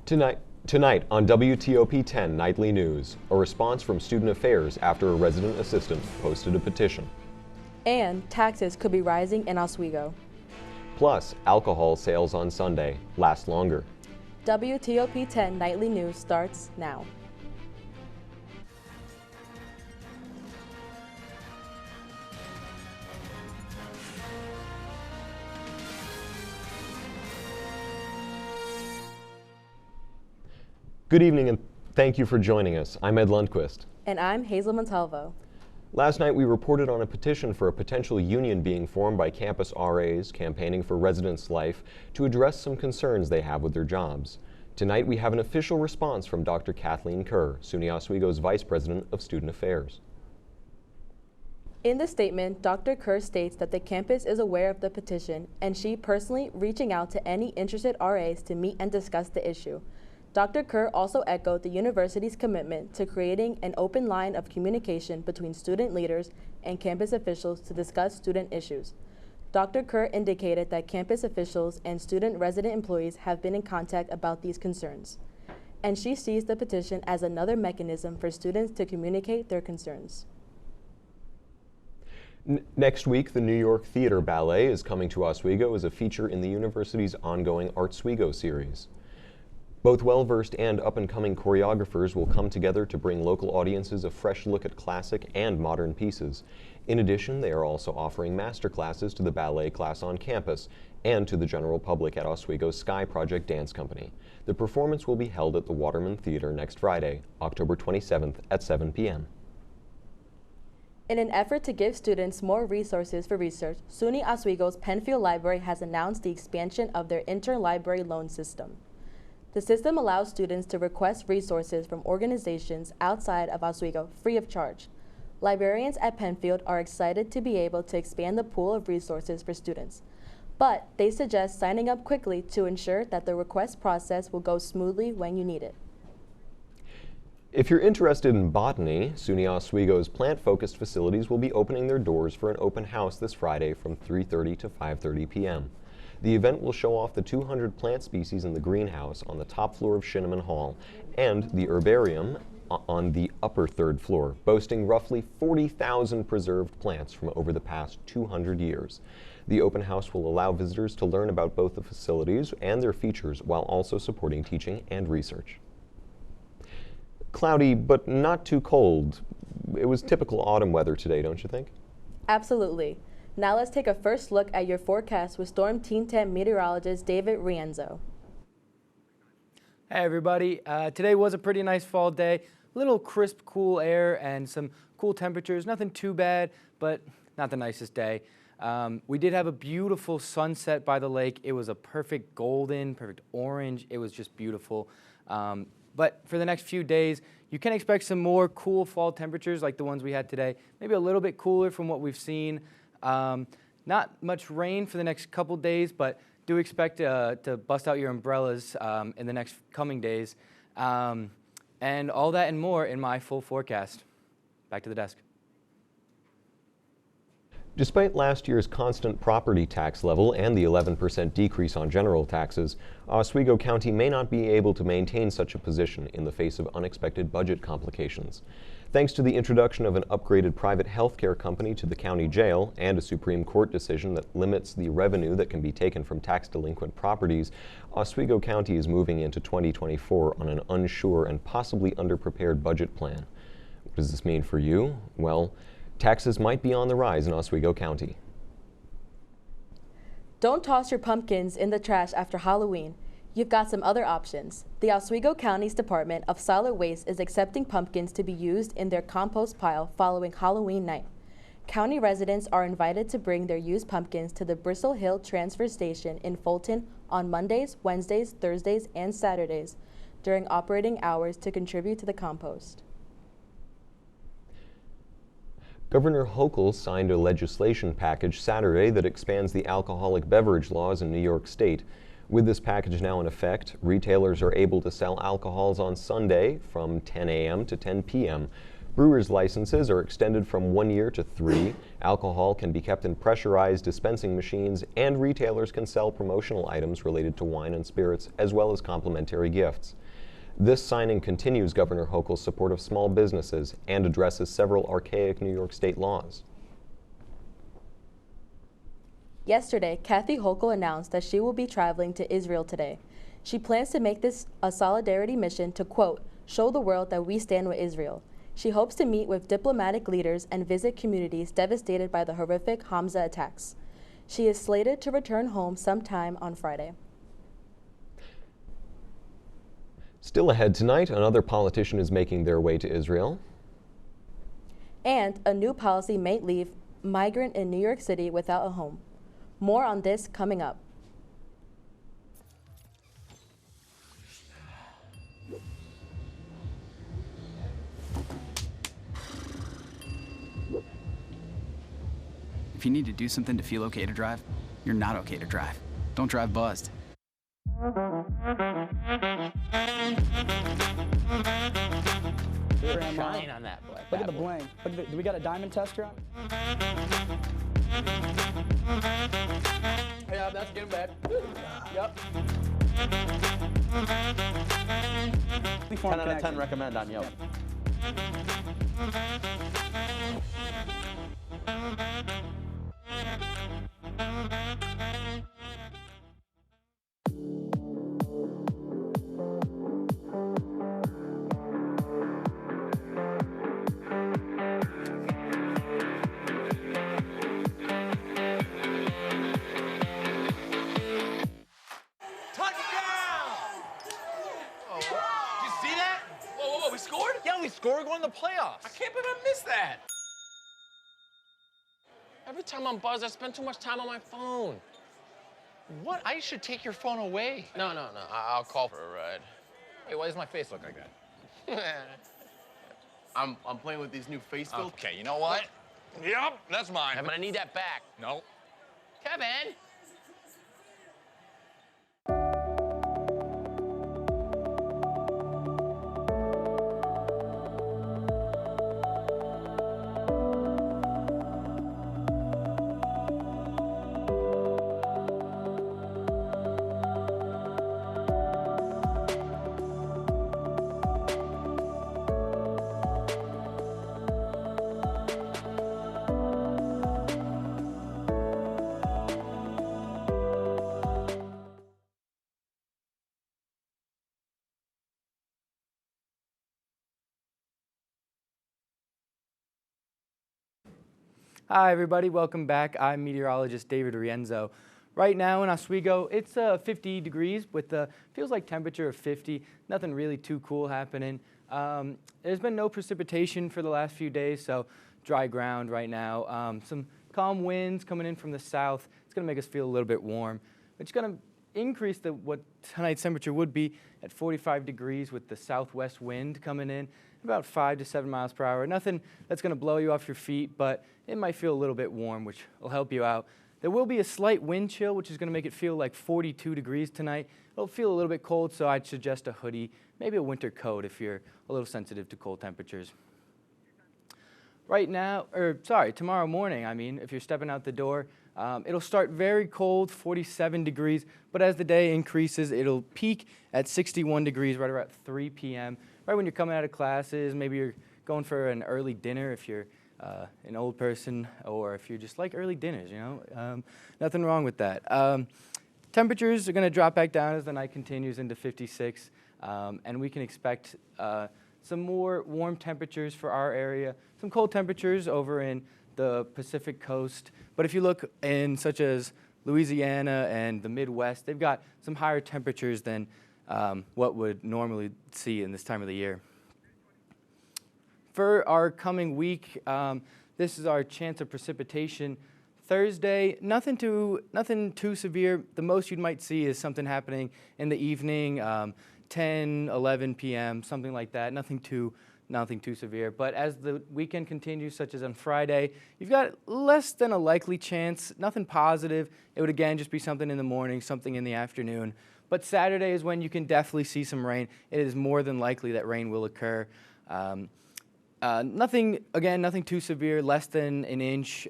Tonight on WTOP-10 Nightly News, a response from Student Affairs after a resident assistant posted a petition. And taxes could be rising in Oswego. Plus, alcohol sales on Sunday last longer. WTOP-10 Nightly News starts now. Good evening and thank you for joining us. I'm Ed Lundquist. And I'm Hazel Montalvo. Last night we reported on a petition for a potential union being formed by campus RAs campaigning for residents' life to address some concerns they have with their jobs. Tonight we have an official response from Dr. Kathleen Kerr, SUNY Oswego's Vice President of Student Affairs. In the statement, Dr. Kerr states that the campus is aware of the petition and she personally reaching out to any interested RAs to meet and discuss the issue. Dr. Kerr also echoed the university's commitment to creating an open line of communication between student leaders and campus officials to discuss student issues. Dr. Kerr indicated that campus officials and student resident employees have been in contact about these concerns, and she sees the petition as another mechanism for students to communicate their concerns. Next week, the New York Theater Ballet is coming to Oswego as a feature in the university's ongoing Artswego series. Both well-versed and up-and-coming choreographers will come together to bring local audiences a fresh look at classic and modern pieces. In addition, they are also offering master classes to the ballet class on campus and to the general public at Oswego's Sky Project Dance Company. The performance will be held at the Waterman Theater next Friday, October 27th at 7 p.m. In an effort to give students more resources for research, SUNY Oswego's Penfield Library has announced the expansion of their interlibrary loan system. The system allows students to request resources from organizations outside of Oswego free of charge. Librarians at Penfield are excited to be able to expand the pool of resources for students, but they suggest signing up quickly to ensure that the request process will go smoothly when you need it. If you're interested in botany, SUNY Oswego's plant-focused facilities will be opening their doors for an open house this Friday from 3:30 to 5:30 p.m. The event will show off the 200 plant species in the greenhouse on the top floor of Shinneman Hall and the herbarium on the upper third floor, boasting roughly 40,000 preserved plants from over the past 200 years. The open house will allow visitors to learn about both the facilities and their features while also supporting teaching and research. Cloudy, but not too cold. It was typical autumn weather today, don't you think? Absolutely. Now let's take a first look at your forecast with Storm Team 10 meteorologist David Rienzo. Hey everybody, today was a pretty nice fall day. Little crisp, cool air and some cool temperatures. Nothing too bad, but not the nicest day. We did have a beautiful sunset by the lake. It was a perfect golden, perfect orange. It was just beautiful. But for the next few days, you can expect some more cool fall temperatures like the ones we had today. Maybe a little bit cooler from what we've seen. Not much rain for the next couple days, but do expect to bust out your umbrellas in the next coming days. And all that and more in my full forecast. Back to the desk. Despite last year's constant property tax level and the 11% decrease on general taxes, Oswego County may not be able to maintain such a position in the face of unexpected budget complications. Thanks to the introduction of an upgraded private health care company to the county jail and a Supreme Court decision that limits the revenue that can be taken from tax delinquent properties, Oswego County is moving into 2024 on an unsure and possibly underprepared budget plan. What does this mean for you? Well, taxes might be on the rise in Oswego County. Don't toss your pumpkins in the trash after Halloween. You've got some other options. The Oswego County's Department of Solid Waste is accepting pumpkins to be used in their compost pile following Halloween night. County residents are invited to bring their used pumpkins to the Bristol Hill Transfer Station in Fulton on Mondays, Wednesdays, Thursdays, and Saturdays during operating hours to contribute to the compost. Governor Hochul signed a legislation package Saturday that expands the alcoholic beverage laws in New York State. With this package now in effect, retailers are able to sell alcohols on Sunday from 10 a.m. to 10 p.m. Brewers' licenses are extended from 1 year to 3. Alcohol can be kept in pressurized dispensing machines, and retailers can sell promotional items related to wine and spirits, as well as complimentary gifts. This signing continues Governor Hochul's support of small businesses and addresses several archaic New York State laws. Yesterday, Kathy Hochul announced that she will be traveling to Israel today. She plans to make this a solidarity mission to, quote, show the world that we stand with Israel. She hopes to meet with diplomatic leaders and visit communities devastated by the horrific Hamza attacks. She is slated to return home sometime on Friday. Still ahead tonight, another politician is making their way to Israel. And a new policy may leave migrant in New York City without a home. More on this coming up. If you need to do something to feel okay to drive, you're not okay to drive. Don't drive buzzed. Shine on that boy. Look at the bling. Look at do we got a diamond tester on? Yeah, that's getting bad. Yep. 10 out of 10 recommend on Yelp. We scored, we're going to the playoffs. I can't believe I missed that. Every time I'm buzzed, I spend too much time on my phone. What? I should take your phone away. No, I'll call for a ride. Hey, why does my face look like that? I'm playing with these new face filters. Okay, you know what? Yep, that's mine. I'm gonna need that back. No. Kevin! Hi everybody, welcome back. I'm meteorologist David Rienzo. Right now in Oswego, it's 50 degrees with the feels like temperature of 50. Nothing really too cool happening. There's been no precipitation for the last few days, so dry ground right now. Some calm winds coming in from the south. It's going to make us feel a little bit warm. It's going to increase what tonight's temperature would be at 45 degrees with the southwest wind coming in about 5 to 7 miles per hour. Nothing that's going to blow you off your feet, but it might feel a little bit warm, which will help you out. There will be a slight wind chill, which is going to make it feel like 42 degrees tonight. It'll feel a little bit cold, so I'd suggest a hoodie, maybe a winter coat if you're a little sensitive to cold temperatures. Right now, tomorrow morning, if you're stepping out the door, it'll start very cold, 47 degrees, but as the day increases, it'll peak at 61 degrees right around 3 p.m., right when you're coming out of classes. Maybe you're going for an early dinner if you're an old person, or if you just like early dinners, nothing wrong with that. Temperatures are going to drop back down as the night continues into 56, and we can expect some more warm temperatures for our area, some cold temperatures over in the Pacific coast. But if you look in such as Louisiana and the Midwest, they've got some higher temperatures than what would normally see in this time of the year. For our coming week, this is our chance of precipitation. Thursday, nothing too severe. The most you might see is something happening in the evening, 10, 11 p.m., something like that. Nothing too severe. But as the weekend continues, such as on Friday, you've got less than a likely chance, nothing positive. It would again just be something in the morning, something in the afternoon. But Saturday is when you can definitely see some rain. It is more than likely that rain will occur. Nothing too severe, less than an inch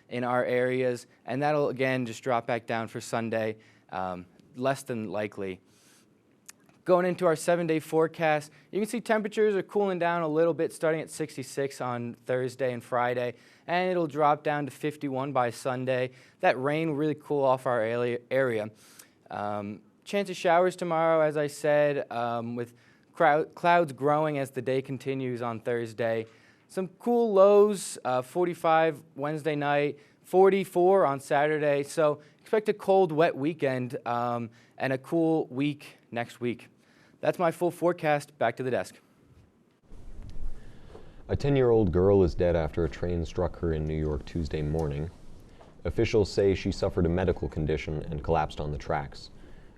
in our areas, and that'll again just drop back down for Sunday, less than likely. Going into our 7-day forecast, you can see temperatures are cooling down a little bit, starting at 66 on Thursday and Friday, and it'll drop down to 51 by Sunday. That rain will really cool off our area. Chance of showers tomorrow, as I said, with clouds growing as the day continues on Thursday. Some cool lows, 45 Wednesday night, 44 on Saturday. So expect a cold, wet weekend and a cool week next week. That's my full forecast. Back to the desk. A 10-year-old girl is dead after a train struck her in New York Tuesday morning. Officials say she suffered a medical condition and collapsed on the tracks.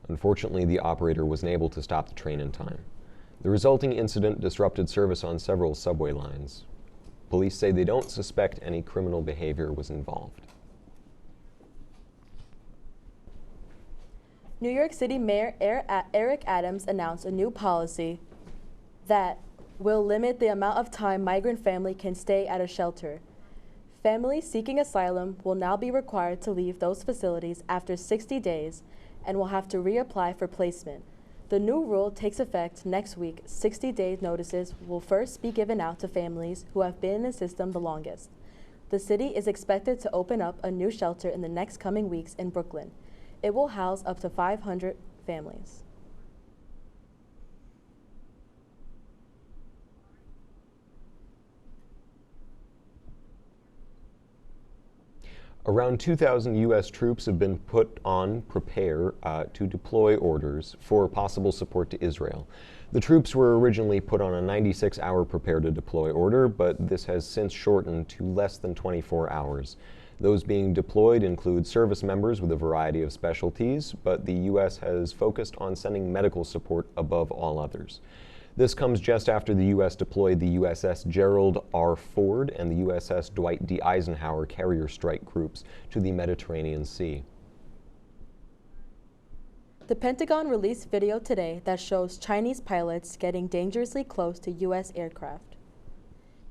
Unfortunately, the operator wasn't able to stop the train in time. The resulting incident disrupted service on several subway lines. Police say they don't suspect any criminal behavior was involved. New York City Mayor Eric Adams announced a new policy that will limit the amount of time migrant family can stay at a shelter. Families seeking asylum will now be required to leave those facilities after 60 days and will have to reapply for placement. The new rule takes effect next week. 60-day notices will first be given out to families who have been in the system the longest. The city is expected to open up a new shelter in the next coming weeks in Brooklyn. It will house up to 500 families. Around 2,000 U.S. troops have been put on prepare to deploy orders for possible support to Israel. The troops were originally put on a 96-hour prepare to deploy order, but this has since shortened to less than 24 hours. Those being deployed include service members with a variety of specialties, but the U.S. has focused on sending medical support above all others. This comes just after the U.S. deployed the USS Gerald R. Ford and the USS Dwight D. Eisenhower carrier strike groups to the Mediterranean Sea. The Pentagon released video today that shows Chinese pilots getting dangerously close to U.S. aircraft.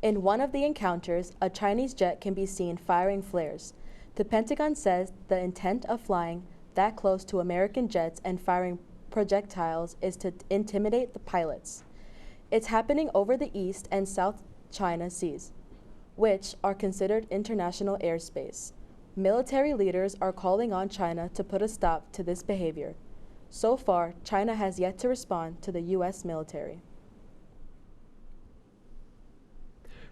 In one of the encounters, a Chinese jet can be seen firing flares. The Pentagon says the intent of flying that close to American jets and firing projectiles is to intimidate the pilots. It's happening over the East and South China Seas, which are considered international airspace. Military leaders are calling on China to put a stop to this behavior. So far, China has yet to respond to the U.S. military.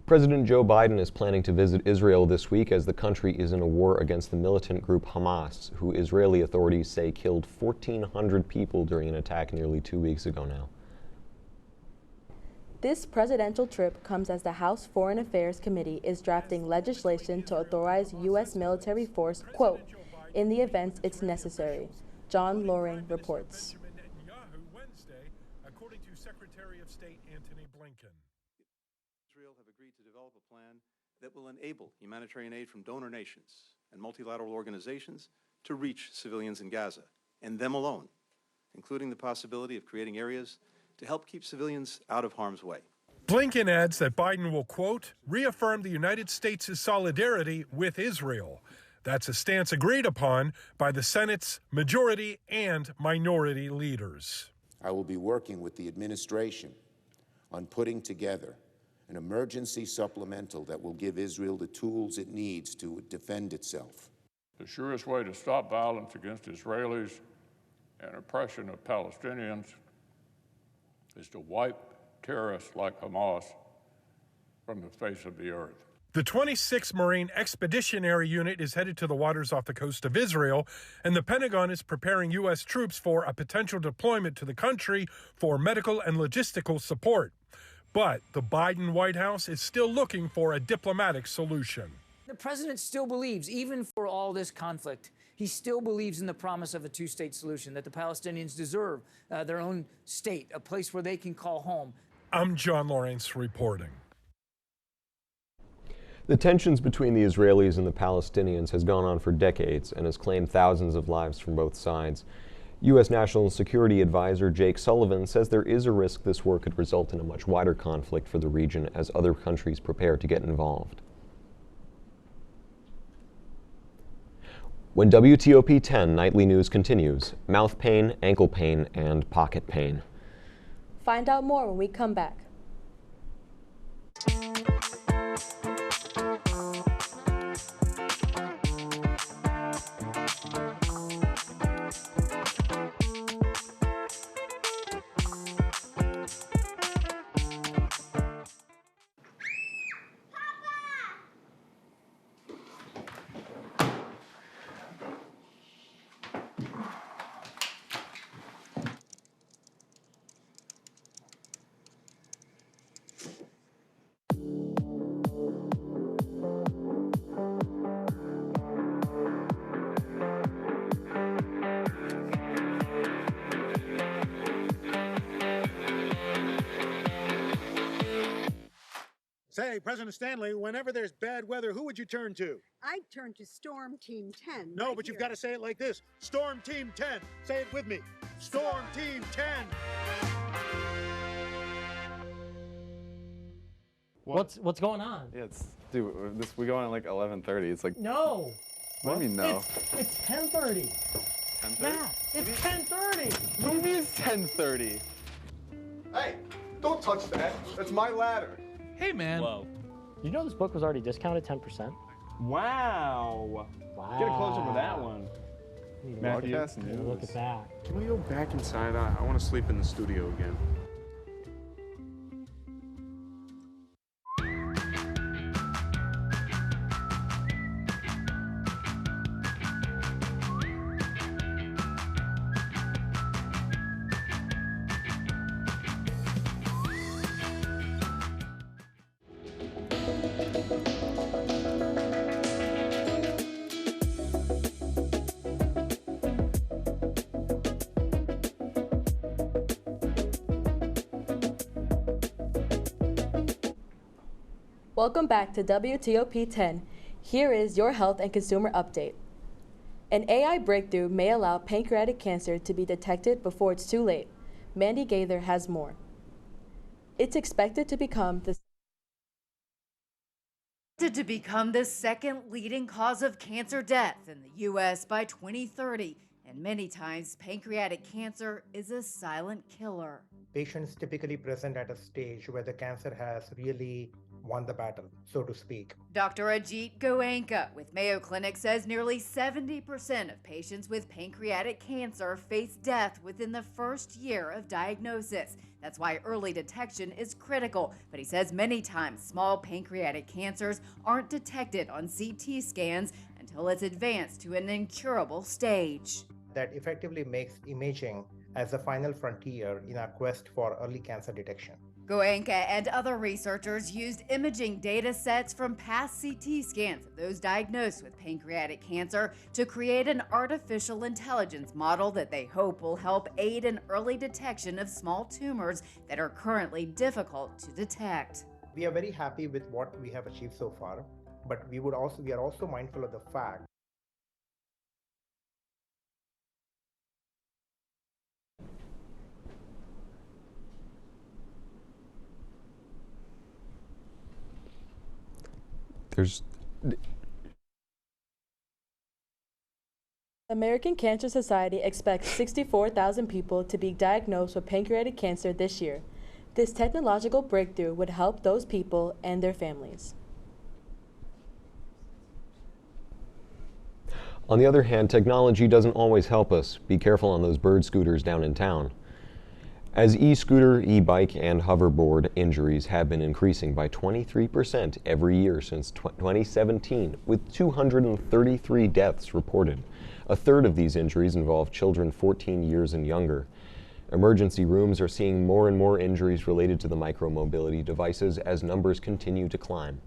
President Joe Biden is planning to visit Israel this week as the country is in a war against the militant group Hamas, who Israeli authorities say killed 1,400 people during an attack nearly 2 weeks ago now. This presidential trip comes as the House Foreign Affairs Committee is drafting legislation to authorize U.S. military force, quote, in the event it's necessary. John Loring reports. Wednesday, according to Secretary of State Antony Blinken. Israel have agreed to develop a plan that will enable humanitarian aid from donor nations and multilateral organizations to reach civilians in Gaza, and them alone, including the possibility of creating areas to help keep civilians out of harm's way. Blinken adds that Biden will, quote, reaffirm the United States' solidarity with Israel. That's a stance agreed upon by the Senate's majority and minority leaders. I will be working with the administration on putting together an emergency supplemental that will give Israel the tools it needs to defend itself. The surest way to stop violence against Israelis and oppression of Palestinians is to wipe terrorists like Hamas from the face of the earth. The 26th Marine Expeditionary Unit is headed to the waters off the coast of Israel, and the Pentagon is preparing U.S. troops for a potential deployment to the country for medical and logistical support. But the Biden White House is still looking for a diplomatic solution. The president still believes, even for all this conflict, he still believes in the promise of a two-state solution, that the Palestinians deserve their own state, a place where they can call home. I'm John Lawrence reporting. The tensions between the Israelis and the Palestinians has gone on for decades and has claimed thousands of lives from both sides. U.S. National Security Advisor Jake Sullivan says there is a risk this war could result in a much wider conflict for the region as other countries prepare to get involved. When WTOP-10 nightly news continues, mouth pain, ankle pain, and pocket pain. Find out more when we come back. Say, President Stanley, whenever there's bad weather, who would you turn to? I'd turn to Storm Team 10. No, but you've got to say it like this. Storm Team 10. Say it with me. Storm Team 10. What's going on? Yeah, dude, we go on at like 11:30. It's like No. What do you mean no? It's 10:30. 10:30? Matt, it's 10:30. What do you mean it's 10:30? Hey, don't touch that. That's my ladder. Hey, man. Whoa. You know this book was already discounted 10%? Wow. Get a close up of that one. Matthew, Broadcast news. look at that. Can we go back inside? I want to sleep in the studio again. Welcome back to WTOP-10. Here is your health and consumer update. An AI breakthrough may allow pancreatic cancer to be detected before it's too late. Mandy Gaither has more. It's expected to become the second leading cause of cancer death in the U.S. by 2030, and many times pancreatic cancer is a silent killer. Patients typically present at a stage where the cancer has really won the battle, so to speak. Dr. Ajit Goenka with Mayo Clinic says nearly 70% of patients with pancreatic cancer face death within the first year of diagnosis. That's why early detection is critical, but he says many times small pancreatic cancers aren't detected on CT scans until it's advanced to an incurable stage. That effectively makes imaging as the final frontier in our quest for early cancer detection. Goenka and other researchers used imaging data sets from past CT scans of those diagnosed with pancreatic cancer to create an artificial intelligence model that they hope will help aid in early detection of small tumors that are currently difficult to detect. We are very happy with what we have achieved so far, but we are also mindful of the fact The American Cancer Society expects 64,000 people to be diagnosed with pancreatic cancer this year. This technological breakthrough would help those people and their families. On the other hand, technology doesn't always help us. Be careful on those bird scooters down in town. As e-scooter, e-bike, and hoverboard injuries have been increasing by 23% every year since 2017, with 233 deaths reported. A third of these injuries involve children 14 years and younger. Emergency rooms are seeing more and more injuries related to the micromobility devices as numbers continue to climb.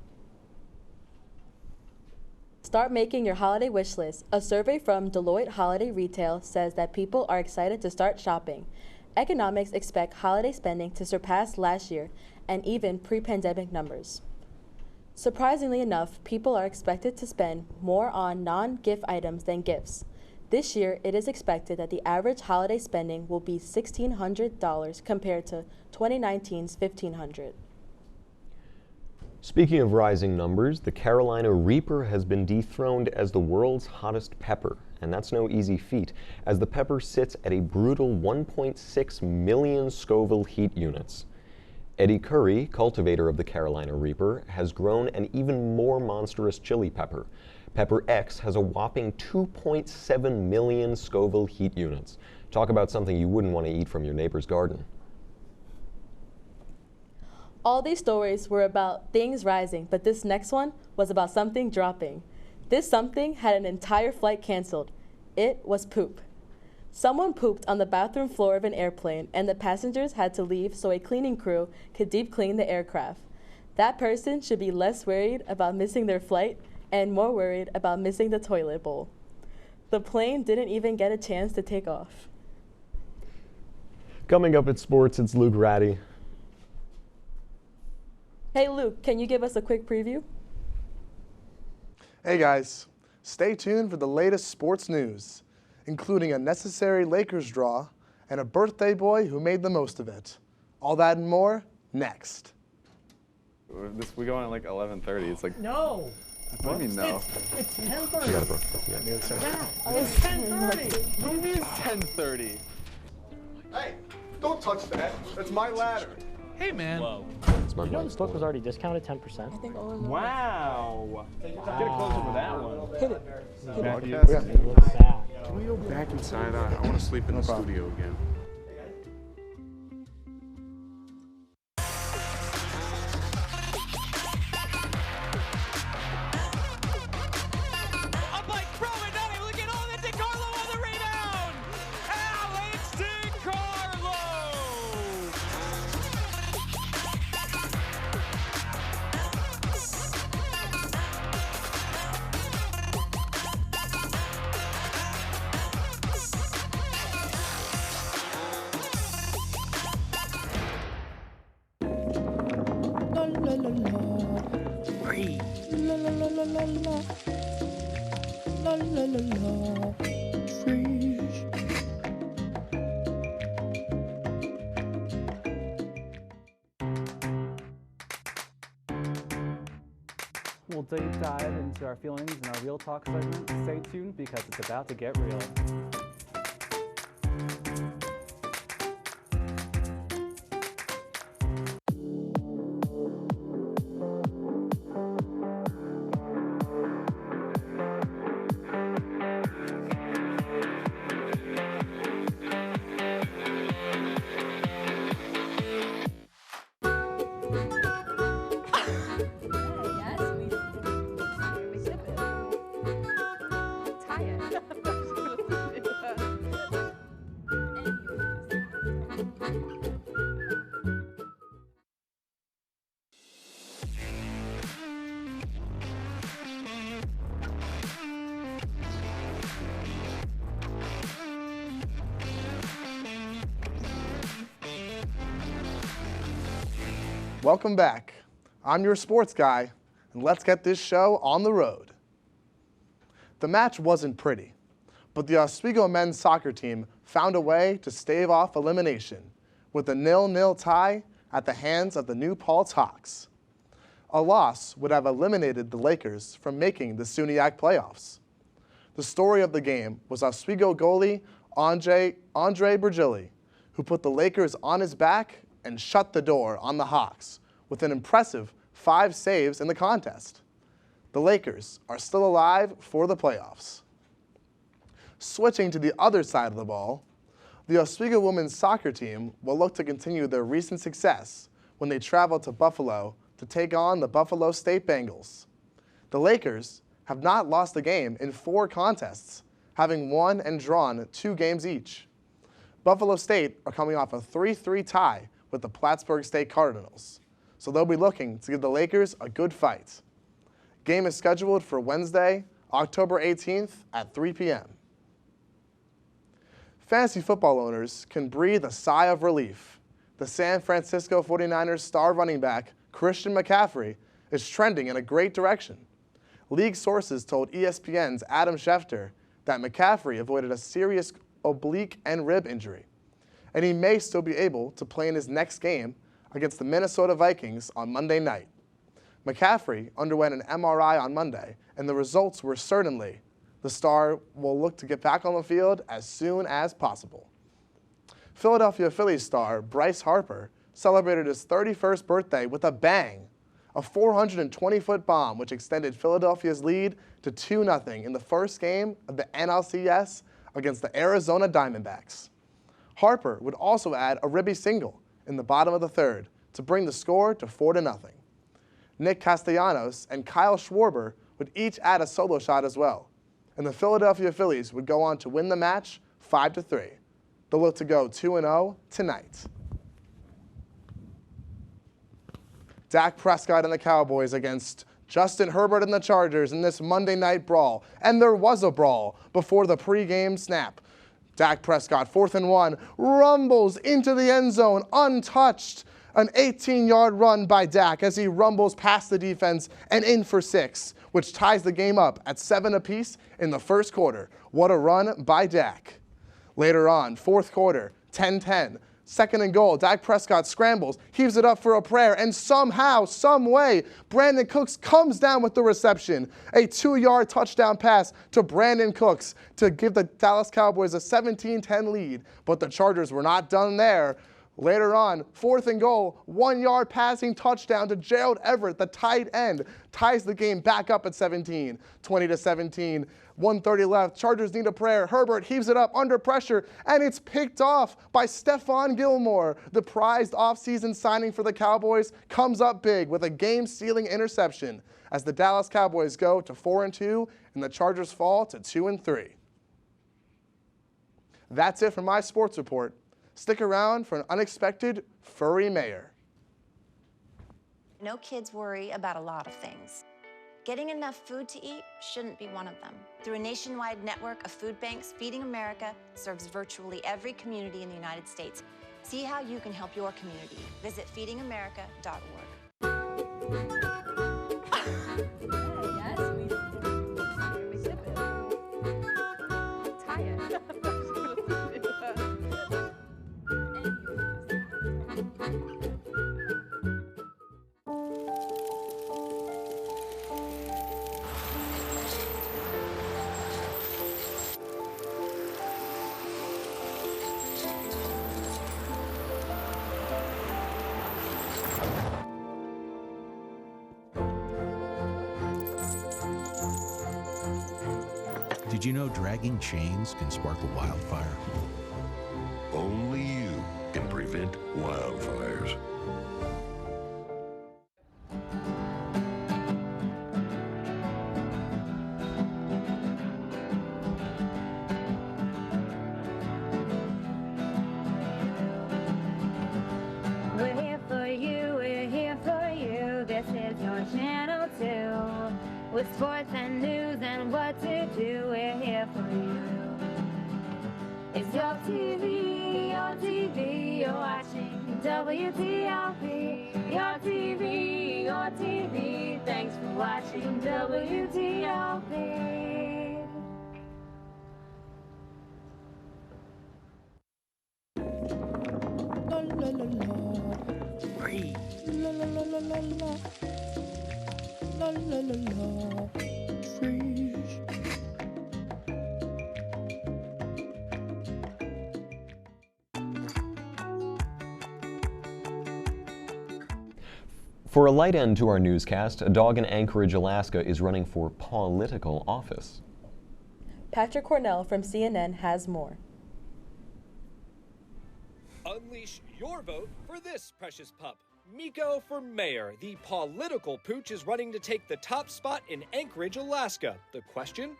Start making your holiday wish list. A survey from Deloitte Holiday Retail says that people are excited to start shopping. Economics expect holiday spending to surpass last year and even pre-pandemic numbers. Surprisingly enough, people are expected to spend more on non-gift items than gifts. This year, it is expected that the average holiday spending will be $1,600 compared to 2019's $1,500. Speaking of rising numbers, the Carolina Reaper has been dethroned as the world's hottest pepper. And that's no easy feat, as the pepper sits at a brutal 1.6 million Scoville heat units. Eddie Curry, cultivator of the Carolina Reaper, has grown an even more monstrous chili pepper. Pepper X has a whopping 2.7 million Scoville heat units. Talk about something you wouldn't want to eat from your neighbor's garden. All these stories were about things rising, but this next one was about something dropping. This something had an entire flight canceled. It was poop. Someone pooped on the bathroom floor of an airplane, and the passengers had to leave so a cleaning crew could deep clean the aircraft. That person should be less worried about missing their flight and more worried about missing the toilet bowl. The plane didn't even get a chance to take off. Coming up at sports, it's Luke Ratty. Hey Luke, can you give us a quick preview? Hey guys, stay tuned for the latest sports news, including a necessary Lakers draw and a birthday boy who made the most of it. All that and more, next. We go on at like 11:30. It's like No. What do you mean no? It's 10:30. You got it, bro. Yeah, it's 10:30. What do you mean it's 10:30? Hey, don't touch that. That's my ladder. Hey, man. Whoa. You know this book was already discounted 10%? I think all Wow. Get closer to that one. Hit it. Can we go back inside? I want to sleep in the studio again. We'll deep dive into our feelings in our Real Talk segment. Stay tuned because it's about to get real. Welcome back. I'm your sports guy, and let's get this show on the road. The match wasn't pretty, but the Oswego men's soccer team found a way to stave off elimination with a 0-0 tie at the hands of the New Paltz Hawks. A loss would have eliminated the Lakers from making the SUNYAC playoffs. The story of the game was Oswego goalie Andre Bergili, who put the Lakers on his back and shut the door on the Hawks with an impressive 5 saves in the contest. The Lakers are still alive for the playoffs. Switching to the other side of the ball, the Oswego women's soccer team will look to continue their recent success when they travel to Buffalo to take on the Buffalo State Bengals. The Lakers have not lost a game in 4 contests, having won and drawn 2 games each. Buffalo State are coming off a 3-3 tie with the Plattsburgh State Cardinals, so they'll be looking to give the Lakers a good fight. Game is scheduled for Wednesday, October 18th at 3 p.m. Fantasy football owners can breathe a sigh of relief. The San Francisco 49ers star running back, Christian McCaffrey, is trending in a great direction. League sources told ESPN's Adam Schefter that McCaffrey avoided a serious oblique and rib injury, and he may still be able to play in his next game against the Minnesota Vikings on Monday night. McCaffrey underwent an MRI on Monday, and the results were certainly the star will look to get back on the field as soon as possible. Philadelphia Phillies star Bryce Harper celebrated his 31st birthday with a bang, a 420-foot bomb which extended Philadelphia's lead to 2-0 in the first game of the NLCS against the Arizona Diamondbacks. Harper would also add a ribby single in the bottom of the third to bring the score to 4-0. Nick Castellanos and Kyle Schwarber would each add a solo shot as well, and the Philadelphia Phillies would go on to win the match 5-3. They'll look to go 2-0 tonight. Dak Prescott and the Cowboys against Justin Herbert and the Chargers in this Monday night brawl. And there was a brawl before the pregame snap. Dak Prescott, 4th and 1, rumbles into the end zone untouched. An 18-yard run by Dak as he rumbles past the defense and in for 6, which ties the game up at 7 apiece in the first quarter. What a run by Dak. Later on, 4th quarter, 10-10. 2nd and goal, Dak Prescott scrambles, heaves it up for a prayer, and somehow, some way, Brandon Cooks comes down with the reception. A 2-yard touchdown pass to Brandon Cooks to give the Dallas Cowboys a 17-10 lead. But the Chargers were not done there. Later on, 4th and goal, 1-yard passing touchdown to Gerald Everett, the tight end, ties the game back up at 17, 20-17. 1:30 left, Chargers need a prayer. Herbert heaves it up under pressure, and it's picked off by Stephon Gilmore. The prized offseason signing for the Cowboys comes up big with a game-sealing interception as the Dallas Cowboys go to 4-2 and the Chargers fall to 2-3. That's it for my sports report. Stick around for an unexpected furry mayor. No kids worry about a lot of things. Getting enough food to eat shouldn't be one of them. Through a nationwide network of food banks, Feeding America serves virtually every community in the United States. See how you can help your community. Visit feedingamerica.org. Did you know dragging chains can spark a wildfire? Only you can prevent wildfires. We're here for you, we're here for you. This is your channel 2. With sports and news and what to do, we're here for you. It's your TV, you're watching WTOP. Your TV, thanks for watching WTOP. La la la la. Free. La la la la la la. La la la la. Freeze. For a light end to our newscast, a dog in Anchorage, Alaska is running for political office. Patrick Cornell from CNN has more. Unleash your vote for this precious pup. Miko for mayor. The political pooch is running to take the top spot in Anchorage, Alaska. The question?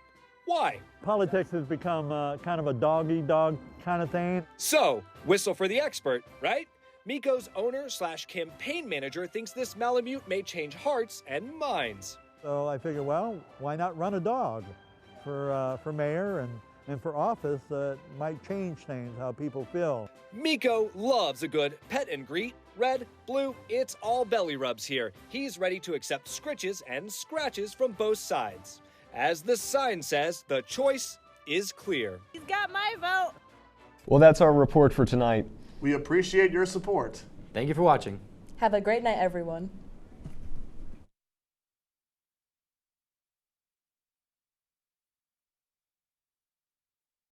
Why? Politics has become kind of a dog-eat-dog kind of thing. So, whistle for the expert, right? Miko's owner/campaign manager thinks this Malamute may change hearts and minds. So I figured, well, why not run a dog for mayor and for office? Might change things, how people feel. Miko loves a good pet and greet. Red, blue, it's all belly rubs here. He's ready to accept scritches and scratches from both sides. As the sign says, the choice is clear. He's got my vote. Well, that's our report for tonight. We appreciate your support. Thank you for watching. Have a great night, everyone.